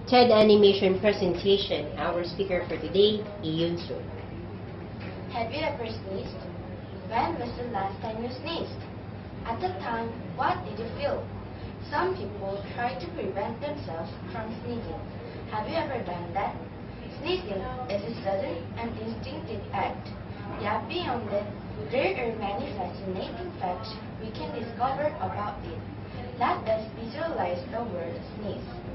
TED Animation Presentation. Our speaker for today, Yoon. Have you ever sneezed? When was the last time you sneezed? At the time, what did you feel? Some people try to prevent themselves from sneezing. Have you ever done that? Sneezing is a sudden and instinctive act. Yet beyond it, there are many fascinating facts we can discover about it. Let us visualize the word sneeze.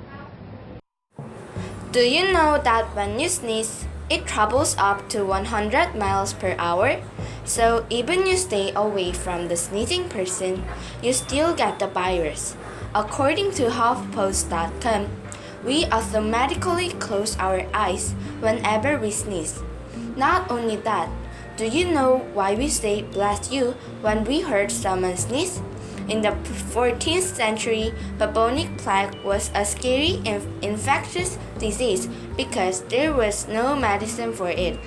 Do you know that when you sneeze, it travels up to 100 miles per hour? So even you stay away from the sneezing person, you still get the virus. According to HuffPost.com, we automatically close our eyes whenever we sneeze. Not only that, do you know why we say bless you when we heard someone sneeze? In the 14th century, bubonic plague was a scary infectious disease because there was no medicine for it.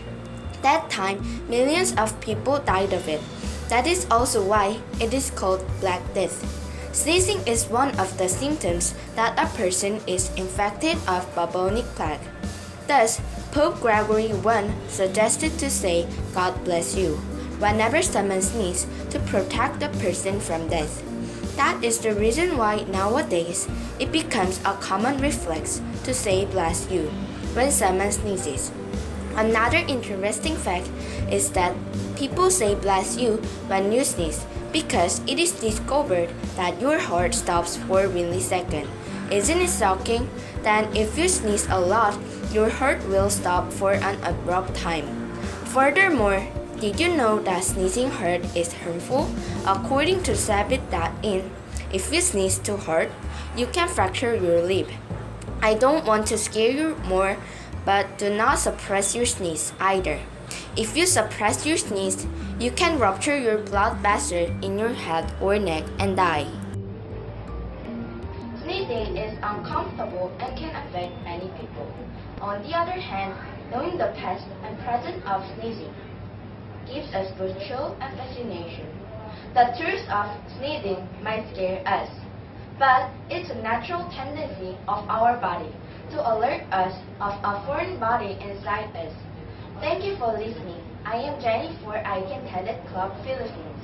That time, millions of people died of it. That is also why it is called Black Death. Sneezing is one of the symptoms that a person is infected of bubonic plague. Thus, Pope Gregory I suggested to say God bless you whenever someone sneezes to protect the person from death. That is the reason why nowadays it becomes a common reflex to say bless you when someone sneezes. Another interesting fact is that people say bless you when you sneeze because it is discovered that your heart stops for a millisecond. Isn't it shocking? Then if you sneeze a lot, your heart will stop for an abrupt time. Furthermore, did you know that sneezing hard is harmful? According to Sabit.in, if you sneeze too hard, you can fracture your lip. I don't want to scare you more, but do not suppress your sneeze either. If you suppress your sneeze, you can rupture your blood vessel in your head or neck and die. Sneezing is uncomfortable and can affect many people. On the other hand, knowing the past and present of sneezing gives us both thrill and fascination. The truth of sneezing might scare us, but it's a natural tendency of our body to alert us of a foreign body inside us. Thank you for listening. I am Jenny for I Can TED Club Philippines.